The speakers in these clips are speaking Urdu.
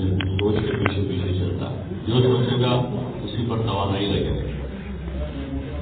آدمی سوچ کے پیچھے پیچھے چلتا ہے، جو سوچے گا اسی پر توانائی لگے گا۔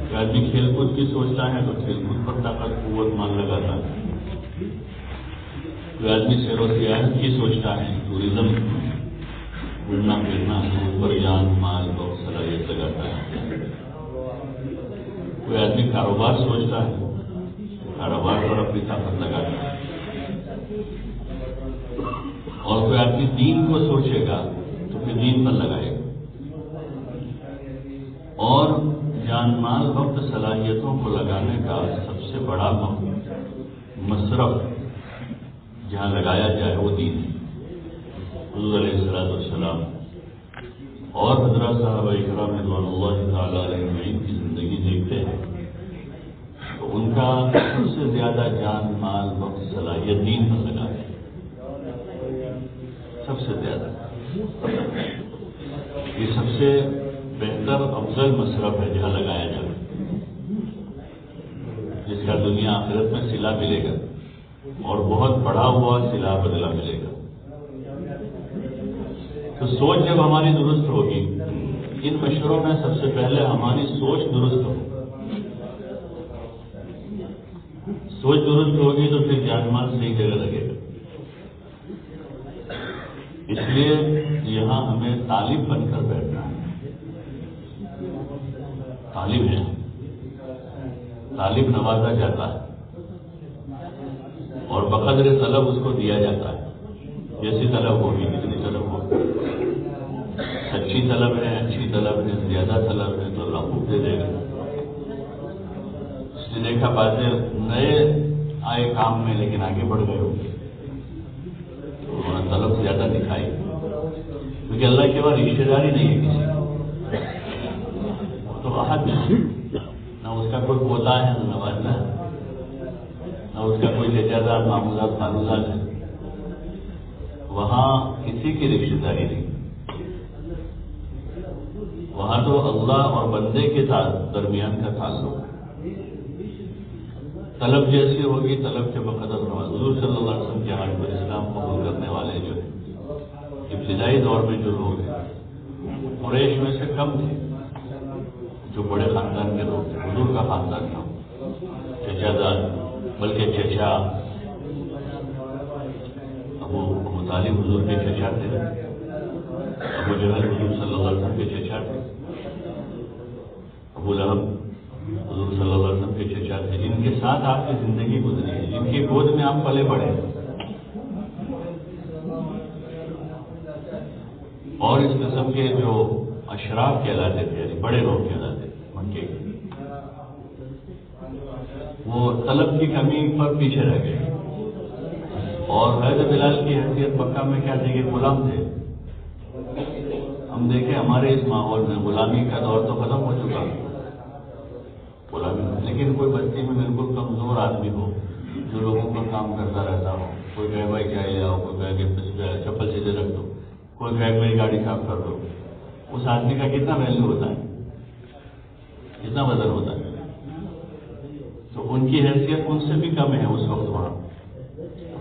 کوئی آدمی کھیل کود کی سوچتا ہے تو کھیل کود پر طاقت قوت مان لگاتا ہے، کوئی آدمی سیر و سیاحت کی سوچتا ہے، ٹوریزم گھومنا پھرنا اس پر جان مال اور صلاحیت لگاتا ہے، کوئی آدمی کاروبار سوچتا ہے، کاروبار پر اپنی طاقت لگاتا ہے، اور کوئی آدمی دین کو سوچے گا تو پھر دین پر لگائے گا، اور جان مال وقت صلاحیتوں کو لگانے کا سب سے بڑا مصرف جہاں لگایا جائے وہ دین ہے۔ حضور علیہ السلام اور حضرات صحابہ کرام رضوان اللہ تعالی علیہم کی زندگی دیکھتے ہیں تو ان کا سب سے زیادہ جان مال وقت صلاحیت دین پر لگا ہے، سب سے زیادہ۔ یہ سب سے بہتر افضل مصرف ہے جہاں لگایا جائے، جس کا دنیا آخرت میں صلہ ملے گا اور بہت بڑا ہوا صلہ بدلہ ملے گا۔ تو سوچ جب ہماری درست ہوگی، ان مشوروں میں سب سے پہلے ہماری سوچ درست ہو، سوچ درست ہوگی تو پھر جان مال صحیح جگہ لگے گا۔ اس لیے یہاں ہمیں طالب بن کر بیٹھنا ہے، طالب ہے، طالب نوازا جاتا ہے اور بقدر طلب اس کو دیا جاتا ہے، جیسی طلب ہوگی جتنی طلب ہوگی، اچھی طلب ہے، اچھی طلب ہے، زیادہ طلب ہے تو اللہ خوب دے دے گا۔ اس نے دیکھا باتیں نئے آئے کام میں لیکن آگے بڑھ گئے ہو، انہوں نے طلب زیادہ دکھائی، کیونکہ اللہ کے بعد رشتے داری نہیں ہے کسی تو راحت نہیں، نہ اس کا کوئی پوتا ہے نہ نوازا ہے، نہ اس کا کوئی ججازات معمولات خانوزات ہے، وہاں کسی کی رشتے داری نہیں، وہاں تو اللہ اور بندے کے درمیان کا تعلق ہے۔ طلب جیسی ہوگی طلب کے بقدر نواز۔ حضور صلی اللہ علیہ وسلم کے حال پر اسلام قبول کرنے والے جو ابتدائی دور میں جو لوگ ہیں قریش میں سے کم تھے جو بڑے خاندان کے لوگ تھے، حضور کا خاندان تھا، چچا زاد، بلکہ چچا ابو طالب حضور کے چچا تھے، ابو جہل حضور صلی اللہ علیہ وسلم کے چچا تھے، ابو لہب حضور صلی اللہ علیہ وسلم کے چچا تھے، جن کے ساتھ آپ کی زندگی گزری ہے، جن کی گود میں آپ پلے بڑھے، اور اس قسم کے جو اشراف کہلاتے تھے، یعنی بڑے لوگ کہلاتے تھے مکے کے، وہ طلب کی کمی پر پیچھے رہ گئے، اور حضرت بلال کی حیثیت مکہ میں کیا تھی کہ غلام تھے۔ ہم دیکھیں ہمارے اس ماحول میں غلامی کا دور تو ختم ہو چکا، غلامی، لیکن کوئی بستی میں بالکل کمزور آدمی ہو جو لوگوں کا کام کرتا رہتا ہو، کوئی کہے بھائی چائے لے آؤ، کوئی کہے کہ چپل سیدھے رکھ دو، کوئی کہے میری گاڑی صاف کر دو، اس آدمی کا کتنا ویلیو ہوتا ہے، کتنا وزن ہوتا ہے۔ تو ان کی حیثیت ان سے بھی کم ہے اس وقت وہاں،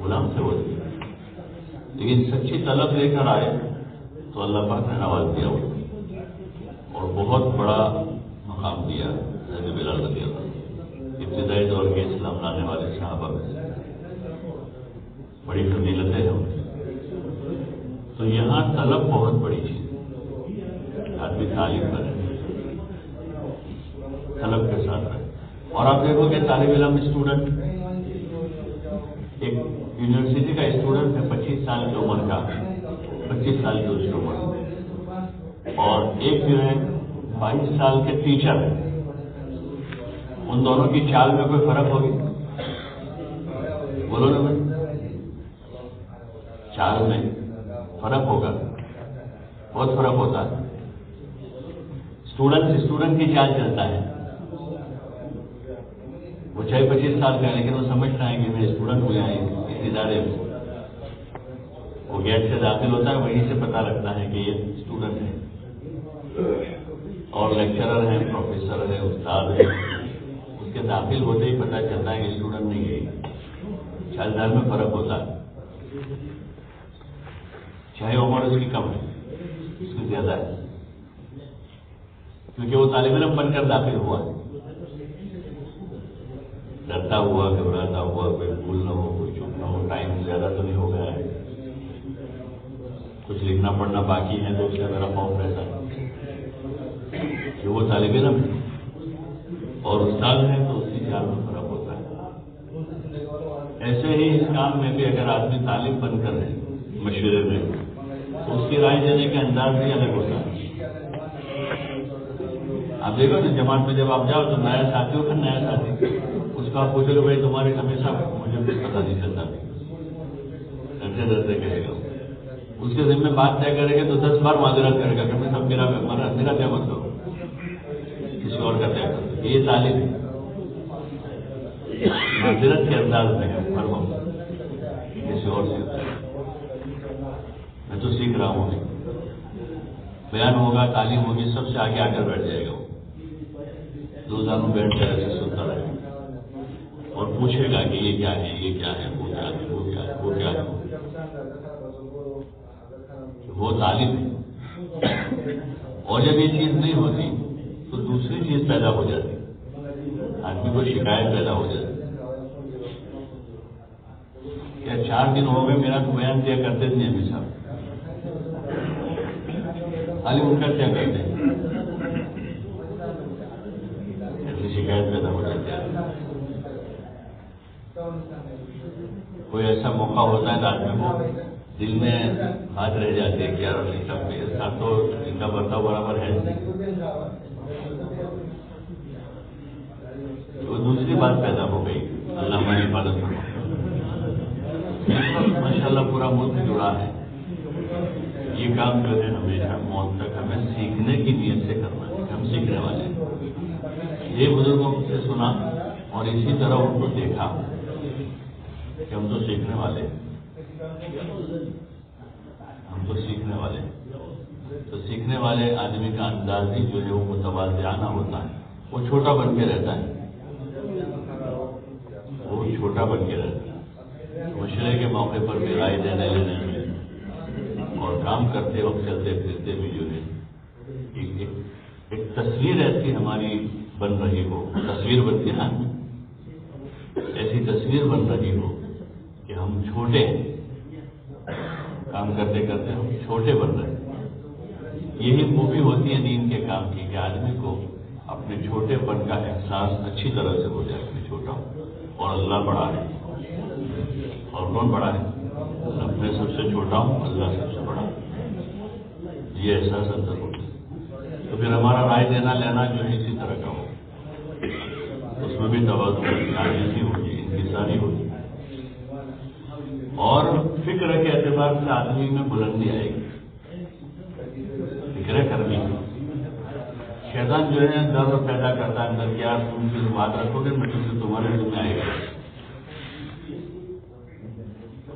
غلام سے ہوتی ہے، لیکن سچی طلب لے کر آئے تو اللہ پاک نے نواز دیا اور بہت بڑا مقام دیا حضرت بلال رضی اللہ عنہ، ابتدائی دور کے اسلام لانے والے صحابہ میں سے بڑی فضیلتیں ہیں ان کی۔ تو یہاں طلب بہت بڑی چیز، آدمی تعلیم کرے، طلب کے ساتھ رہے۔ اور آپ دیکھو کہ طالب علم اسٹوڈنٹ، ایک یونیورسٹی کا اسٹوڈنٹ ہے 25 سال کی عمر کا، 25 سال کی اس کی عمر، اور ایک جو ہے 22 سال کے ٹیچر ہے، ان دونوں کی چال میں کوئی فرق ہوگی؟ بولو نا بھائی، چال میں فرق ہوگا، بہت فرق ہوتا ہے۔ اسٹوڈنٹ کی چال چلتا ہے، وہ چاہے 25 سال کا ہے لیکن وہ سمجھتا ہے کہ میں اسٹوڈنٹ ہوں یہاں اس ادارے میں، وہ گیٹ سے داخل ہوتا ہے، وہیں سے پتہ لگتا ہے کہ یہ اسٹوڈنٹ ہے، اور لیکچرر ہے، پروفیسر ہے، استاد ہے، اس کے داخل ہوتے ہی پتہ چلتا ہے کہ اسٹوڈنٹ نہیں ہے۔ چال ڈال میں فرق ہوتا ہے، چاہے عمر اس کی کم ہے، اس کی زیادہ ہے، کیونکہ وہ طالب علم بن کر داخل ہوا، ڈرتا ہوا، گھبراتا ہوا، کوئی بھول نہ ہو، کوئی چوک نہ ہو، ٹائم زیادہ تو نہیں ہو گیا ہے، کچھ لکھنا پڑھنا باقی ہے تو اس کا میرا خوف رہتا ہے کہ وہ طالب علم ہے اور استاد ہے تو اس کی خیال میں فرق ہوتا ہے۔ ایسے ہی اس کام میں بھی اگر آدمی طالب بن کر ہے مشورے میں، تو اس کی رائے دینے کا انداز بھی الگ ہوتا ہے۔ آپ دیکھو نا جماعت میں جب آپ جاؤ تو نیا ساتھی ہو، پھر نیا ساتھی اس کو آپ پوچھو کہ بھائی تمہارے ہمیشہ مجھے کچھ پتا نہیں چلتا، ڈرتے ڈرتے کہے گا، اس کے ذمہ بات طے کرے گا تو 10 بار معذرت کرے گا کہ میں سب میرا کیا مطلب کسی اور کا طے کر، یہ تعلیم ہے، معذرت کے انداز میں ہے، فرم کسی اور سے میں تو سیکھ رہا ہوں، بیان ہوگا، تعلیم ہوگی، سب سے آگے آ کر بیٹھ جائے گا، روزانہ بیٹھ کر ایسے سنتا رہے گا اور پوچھے گا کہ یہ کیا ہے، یہ کیا ہے، وہ کیا ہے، وہ کیا ہے، وہ کیا ہے، وہ تعلیم ہے۔ اور جب یہ چیز نہیں ہوتی تو دوسری چیز پیدا ہو جاتی، آدمی کو شکایت پیدا ہو جاتی، کیا 4 دن ہو گئے میرا تو بیان کیا کرتے نہیں ابھی صاحب، خالی ان کا کیا کرتے ہیں، ایسی شکایت پیدا ہو جاتی ہے۔ کوئی ایسا موقع ہوتا ہے تو آدمی کو دل میں بات رہ جاتی ہے کہ یار اس کا تو ان کا برتاؤ برابر ہے، وہ دوسری بات پیدا ہو گئی، اللہ ہماری حفاظت کرو۔ ماشاء اللہ پورا ملک جڑا ہے، یہ کام جو ہے ہمیشہ موت تک ہمیں سیکھنے کی نیت سے کرنا ہے، ہم سیکھنے والے ہیں۔ یہ بزرگوں سے سنا اور اسی طرح ان کو دیکھا کہ ہم تو سیکھنے والے ہیں، ہم تو سیکھنے والے ہیں۔ تو سیکھنے والے آدمی کا انداز ہی جو ہے وہ متواضعانہ ہوتا ہے، وہ چھوٹا بن کے رہتا ہے، وہ چھوٹا بن کے رہتا ہے، مشورے کے موقع پر بھی رائے دینے لینے میں اور کام کرتے وقت چلتے پھرتے بھی جو ہے ایک تصویر ایسی ہماری بن رہی ہو، تصویر بنتی نا، ایسی تصویر بن رہی ہو کہ ہم چھوٹے کام کرتے کرتے ہم چھوٹے بن رہے ہیں۔ یہی خوبی ہوتی ہے دین کے کام کی کہ آدمی کو اپنے چھوٹے پن کا احساس اچھی طرح سے ہو جائے کہ چھوٹا ہوں اور اللہ بڑا ہے، اور کون بڑا ہے؟ میں سب سے چھوٹا ہوں، اللہ سب سے بڑا، یہ احساس اندر ہوتا ہے۔ تو پھر ہمارا رائے دینا لینا جو ہے اسی طرح کا ہو، اس میں بھی توازن ہوگی، عاجزی ہوگی، انکساری ہوگی، اور فکر کے اعتبار سے آدمی میں بلندی آئے گی، فکر کرنی۔ شیطان جو ہے ڈر پیدا کرتا ہے اندر، کیا تم پھر بات رکھو گے میں تمہارے دل میں آئے گا،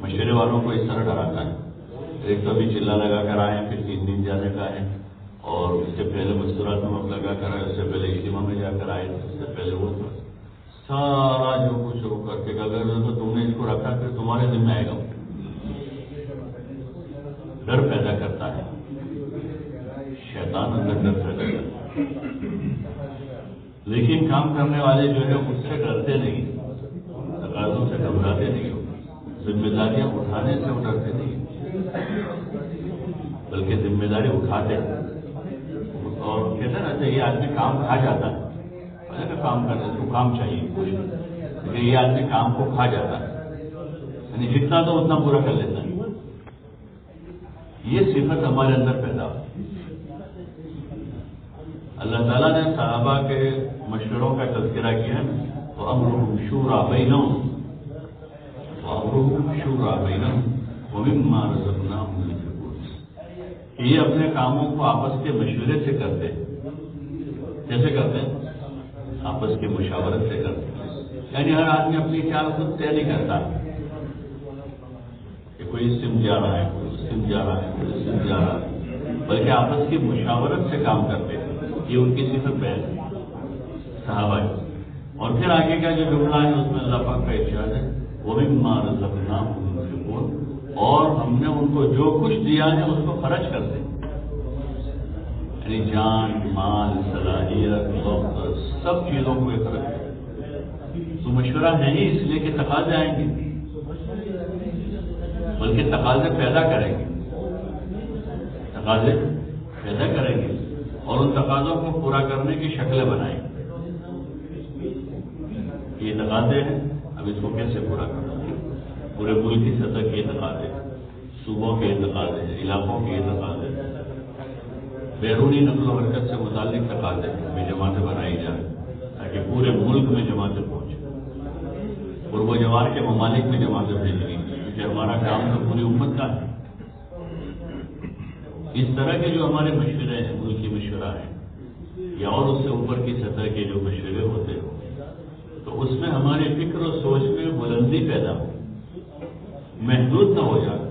مشورے والوں کو اس طرح ڈراتا ہے۔ ایک تو بھی چلا لگا کر آئے، پھر 3 دن جانے کا ہے، اور اس سے پہلے مستورات میں وقت لگا کر آئے، اس سے پہلے اجتماع میں جا کر آئے، اس سے پہلے وہ سارا جو کچھ وہ کر کے اگر تو تم نے اس کو رکھا پھر تمہارے دل میں آئے گا، ڈر پیدا کرتا ہے شیطان، اندر ڈر پیدا کرتا ہے۔ لیکن کام کرنے والے جو ہے اس سے ڈرتے نہیں، تقاضوں سے گھبراتے نہیں، ذمہ داریاں اٹھانے سے وہ ڈرتے نہیں، بلکہ ذمہ داری اٹھاتے ہیں، اور کہتے ہیں نا یہ آدمی کام کھا جاتا ہے، کام کرنے تو کام چاہیے لیکن یہ آدمی کام کو کھا جاتا ہے، یعنی جتنا تو اتنا پورا کر لیتا ہے، یہ صفت ہمارے اندر پیدا ہو۔ اللہ تعالیٰ نے صحابہ کے مشوروں کا تذکرہ کیا ہے، وَأَمْرُهُمْ شُورَىٰ بَيْنَهُمْ وَأَمْرُهُمْ شُورَىٰ بَيْنَهُمْ وَمِمَّا رَزَقْنَاهُمْ يُنْفِقُونَ، کہ یہ اپنے کاموں کو آپس کے مشورے سے کرتے ہیں، کیسے کرتے ہیں؟ آپس کی مشاورت سے کرتے ہیں، یعنی ہر آدمی اپنی چال خود طے نہیں کرتا کہ کوئی اس سم جا رہا ہے، کوئی اس سم جا رہا ہے، کوئی اس سم جا رہا ہے، بلکہ آپس کی مشاورت سے کام کرتے ہیں، یہ ان کی صفت بیان ہے صحابہ کی۔ اور پھر آگے کا جو جملہ ہے اس میں اللہ پاک کا ارشاد ہے، وَمِمَّا رَزَقْنَاهُمْ يُنْفِقُونَ، اور ہم نے ان کو جو کچھ دیا ہے اس کو خرچ کر دیں، یعنی جان، مال، صلاحیت، وقت، سب چیزوں کو یہ خرچ کریں۔ تو مشورہ ہے ہی اس لیے کہ تقاضے آئیں گے، بلکہ تقاضے پیدا کریں گے، تقاضے پیدا کریں گے اور ان تقاضوں کو پورا کرنے کی شکلیں بنائیں گے۔ یہ تقاضے ہیں، اب اس کو کیسے پورا کرنا ہے؟ پورے ملک کی سطح کے تقاضے، صوبوں کے تقاضے، علاقوں کے تقاضے، بیرونی نقل و حرکت سے متعلق تقاضے میں جماعتیں بنائی جائیں تاکہ پورے ملک میں جماعتیں پہنچیں، اور وہ جوار کے ممالک میں جماعتیں بھیجنی، کیونکہ ہمارا کام تو پوری امت کا ہے۔ اس طرح کے جو ہمارے مشورے ہیں، ملکی مشورہ ہیں یا اور اس سے اوپر کی سطح کے جو مشورے ہوتے ہیں، تو اس میں ہماری فکر و سوچ میں بلندی پیدا ہو، محدود نہ ہو جائے،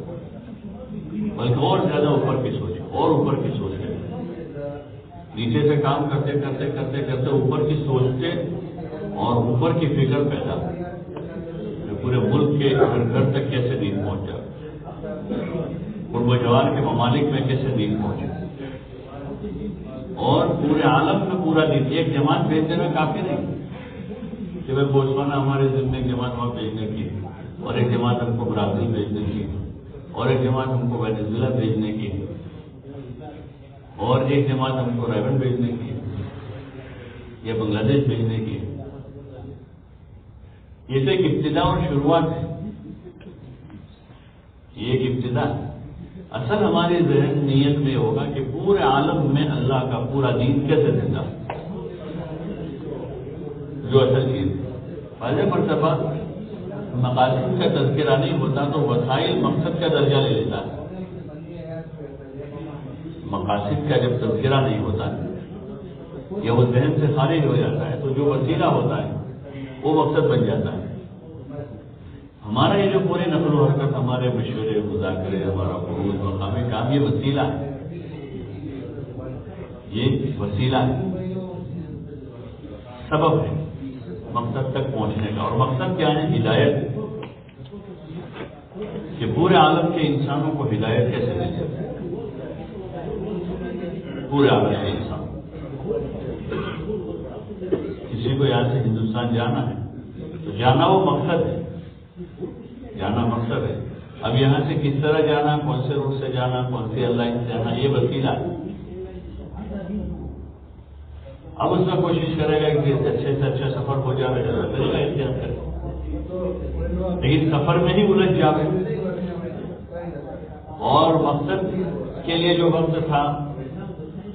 بلکہ اور زیادہ اوپر کی سوچ، اور اوپر کی سوچ ہے۔ نیچے سے کام کرتے کرتے کرتے کرتے اوپر کی سوچتے اور اوپر کی فکر پیدا ہو کہ پورے ملک کے گھر تک کیسے دین پہنچ جائے، اور وہ جوار کے ممالک میں کیسے دین پہنچے، اور پورے عالم میں پورا دین۔ ایک جماعت بھیج دینا کافی نہیں کہ میں بوتسوانا ہمارے ذمہ ایک جماعت وہاں بھیجنے کی، اور ایک جماعت ہم کو برازیل بھیجنے کی، اور ایک جماعت ہم کو وینزویلا بھیجنے کی، اور ایک جماعت ہم کو رائبن بھیجنے کی یا بنگلہ دیش بھیجنے کی۔ یہ تو ایک ابتدا اور شروعات ہے، یہ ایک ابتدا ہے۔ اصل ہماری ذہن نیت میں ہوگا کہ پورے عالم میں اللہ کا پورا دین کیسے زندہ، جو اصل چیز ہے۔ پہلے مرتبہ مقاصد کا تذکرہ نہیں ہوتا تو وسائل مقصد کا درجہ لے لیتا ہے۔ مقاصد کا جب تذکرہ نہیں ہوتا یا وہ ذہن سے خارج ہو جاتا ہے تو جو وسیلہ ہوتا ہے وہ مقصد بن جاتا ہے۔ ہمارا یہ جو پوری نقل و حرکت، ہمارے مشورے، مذاکرے، ہمارا عروج، مقامی کام، یہ وسیلہ ہے، یہ وسیلہ ہے، سبب ہے مقصد تک پہنچنے کا۔ اور مقصد کیا ہے؟ ہدایت، کہ پورے عالم کے انسانوں کو ہدایت کیسے دے جائے، پورے عالم کے انسان۔ کسی کو یہاں سے ہندوستان جانا ہے تو جانا وہ مقصد ہے، جانا مقصد ہے۔ اب یہاں سے کس طرح جانا، کون سے روٹ سے جانا، کون سی ایئر لائن سے جانا، یہ وسیلہ ہے۔ اب اس میں کوشش کرے گا کہ اچھے سے اچھا سفر ہو جائے، طریقہ اختیار کرے، لیکن سفر میں ہی الجھ جاوے اور مقصد کے لیے جو وقت تھا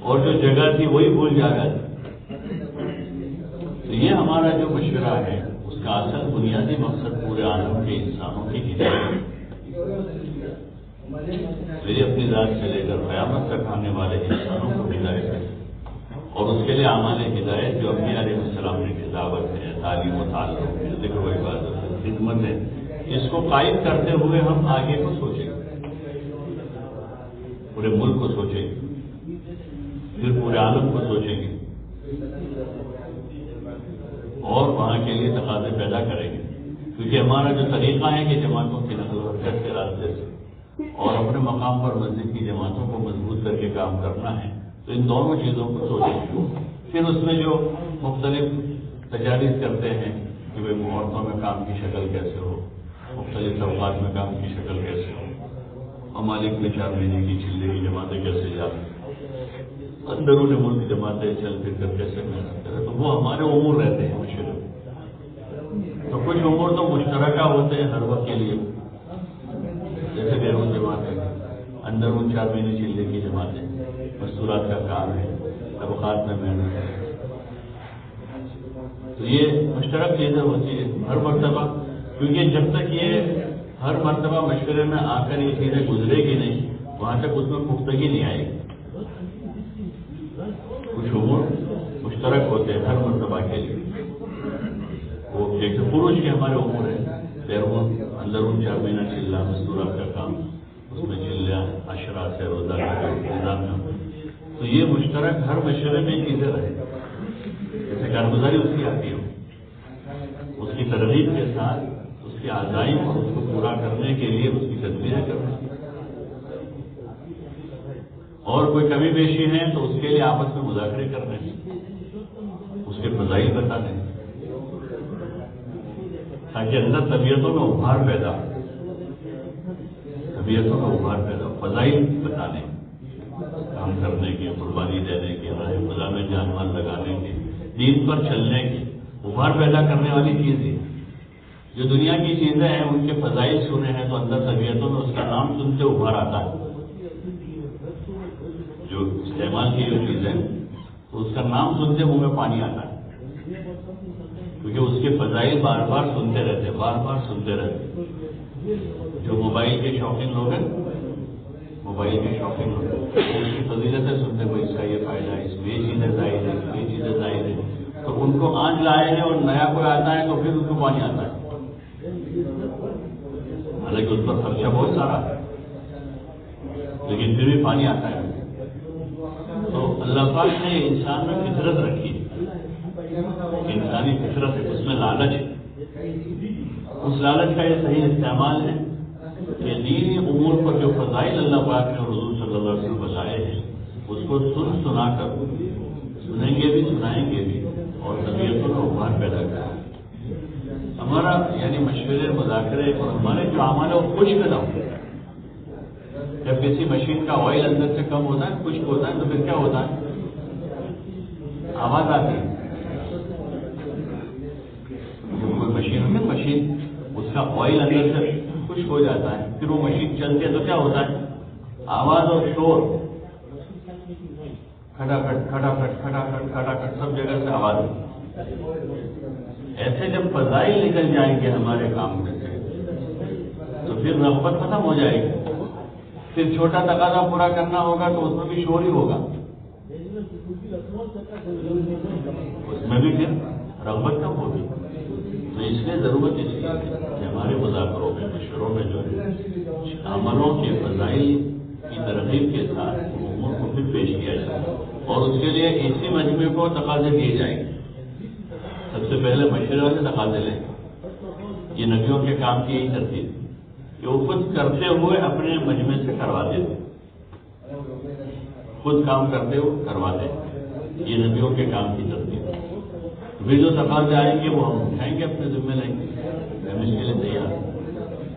اور جو جگہ تھی وہی بھول جائے گا۔ تو یہ ہمارا جو مشورہ ہے اس کا اصل بنیادی مقصد پورے عالم کے انسانوں کی ہدایت، میری اپنی ذات سے لے کر قیامت تک آنے والے انسانوں کو ہدایت ہے، اور اس کے لیے اعمال ہدایت جو انبیاء علیہ السلام نے دعوت ہے، تعلیم و تعلق ہے، ذکر و عبادت ہے، خدمت ہے، اس کو قائم کرتے ہوئے ہم آگے کو سوچیں گے، پورے ملک کو سوچیں گے، پھر پورے عالم کو سوچیں گے، اور وہاں کے لیے تقاضے پیدا کریں گے۔ کیونکہ ہمارا جو طریقہ ہے کہ جماعتوں کی نقل و حرکت کے راستے سے اور اپنے مقام پر مسجد کی جماعتوں کو مضبوط کر کے کام کرنا ہے، تو ان دونوں چیزوں کو سوچیں۔ پھر اس میں جو مختلف تجاویز کرتے ہیں کہ بھائی عورتوں میں کام کی شکل کیسے ہو، مختلف طبقات میں کام کی شکل کیسے ہو، ممالک میں 4 مہینے کی چلے کی جماعتیں کیسے جائیں، اندرون ملک جماعتیں چل پھر کر کیسے محنت کریں، تو وہ ہمارے امور رہتے ہیں مشکل۔ تو کچھ امور تو مشترکہ ہوتے ہیں ہر وقت کے لیے، جیسے بیرون جماعتیں، اندرون 4 مہینے چلے کی جماعتیں، مستورات کا کام ہے، طبقات میں محنت ہے، تو یہ مشترک چیزیں ہوتی ہیں ہر مرتبہ۔ کیونکہ جب تک یہ ہر مرتبہ مشورے میں آ کر یہ چیزیں گزرے گی نہیں، وہاں تک اس میں پختگی نہیں آئے گی۔ کچھ امور مشترک ہوتے ہیں ہر مرتبہ کے لیے، وہ جیسے خروج کے ہمارے امور ہیں، بیرون اندرون 4 مہینہ چلنا، مستورات کا کام، اس میں چلنا، عشرات سے روزہ کا نظام میں، تو یہ مشترک ہر مشورے میں چیزیں رہے، جیسے کارگزاری اس کی آتی ہو، اس کی ترغیب کے ساتھ اس کے عزائم اور اس کو پورا کرنے کے لیے اس کی تدبیریں کرنا، اور کوئی کمی بیشی ہے تو اس کے لیے آپس میں مذاکرے کرنے، اس کے فضائل بتانے، تاکہ اندر طبیعتوں میں ابھار پیدا ہو، طبیعتوں میں ابھار پیدا ہو، فضائل بتانے، کام کرنے کے، قربانی دینے کے، راہ خدا میں جان مال لگانے کے، دین پر چلنے کے، ابھار پیدا کرنے والی چیز ہے۔ جو دنیا کی چیزیں ہیں ان کے فضائل سنے ہیں تو اندر طبیعتوں میں اس کا نام سنتے ابھار آتا ہے۔ جو استعمال کی جو چیزیں تو اس کا نام سنتے منہ میں پانی آتا ہے، کیونکہ اس کے فضائل بار بار سنتے رہتے، بار بار سنتے رہتے۔ جو موبائل کے شوقین لوگ ہیں، موبائل کے شوقین لوگ اس کی فضیلتیں سنتے ہیں، اس کا یہ فائدہ ہے، اس میں یہ چیزیں ظاہر ہے، اس میں یہ چیزیں ظاہر ہے، تو ان کو آنچ لائے ہیں اور نیا کوئی آتا ہے تو پھر ان کو پانی آتا ہے، حالانکہ اس پر خرچہ بہت سارا ہے لیکن پھر بھی پانی آتا ہے۔ تو اللہ پاک نے انسان میں فطرت رکھی ہے، انسانی فطرت ہے، اس میں لالچ ہے، اس لالچ کا یہ صحیح استعمال ہے کہ دینی امور پر جو فضائل اللہ پاک نے حضور صلی اللہ علیہ وسلم بتائے ہیں اس کو سن سنا کر سنیں گے بھی، سنائیں گے بھی، اور طبیعتوں میں ابھار پیدا کریں۔ ہمارا یعنی مشورے، مذاکرے اور ہمارے جو عمل ہے وہ خشک نہ ہو۔ جب کسی مشین کا آئل اندر سے کم ہوتا ہے، خشک ہوتا ہے، تو پھر کیا ہوتا ہے؟ آواز آتی ہے۔ جب کوئی مشین ہوتی ہے، مشین اس کا آئل اندر سے خشک ہو جاتا ہے، پھر وہ مشین چلتی ہے تو کیا ہوتا ہے؟ آواز اور شور، کھٹاکھٹ کھٹاکھٹ کھٹاکھٹ کھٹاکھٹ، سب جگہ سے آواز۔ ایسے جب فضائل نکل جائیں گے ہمارے کام میں سے تو پھر رغبت ختم ہو جائے گی، پھر چھوٹا تقاضا پورا کرنا ہوگا تو اس میں بھی شور ہی ہوگا، اس میں بھی پھر رغبت کم ہوگی۔ تو اس لیے ضرورت اس کی ہے کہ ہمارے مذاکروں میں، مشوروں میں جو ہے عملوں کے فضائل کی ترغیب کے ساتھ امور کو پھر پیش کیا جائے، اور اس کے لیے اسی مجموعے کو تقاضے دیے جائیں گے۔ سب سے پہلے مشورے والے تقاضے لیں، یہ نبیوں کے کام کی یہی ترتیب کہ وہ خود کرتے ہوئے اپنے مجمع سے کرواتے تھے، خود کام کرتے ہوئے کرواتے، یہ نبیوں کے کام کی ترتیب۔ بھی جو تقاضے آئیں گے وہ ہم اٹھائیں گے، اپنے ذمہ لیں گے، ہم اس کے لیے تیار ہیں۔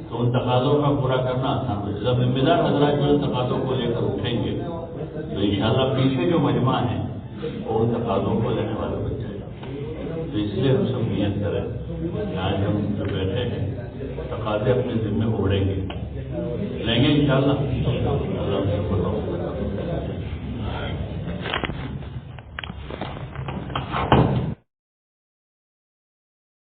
تو ان تقاضوں کا پورا کرنا آسان ہو جائے گا۔ ذمہ دار حضرات جو تقاضوں کو لے کر اٹھیں گے تو انشاءاللہ پیچھے جو مجمع ہے وہ ان تقاضوں کو لینے والے بن جائے گا۔ تو اس لیے ہم سب نیت کریں کہ آج ہم جو بیٹھے ہیں تقاضے اپنے ذمہ اوڑھیں گے، لیں گے انشاءاللہ۔ اللہ سب کو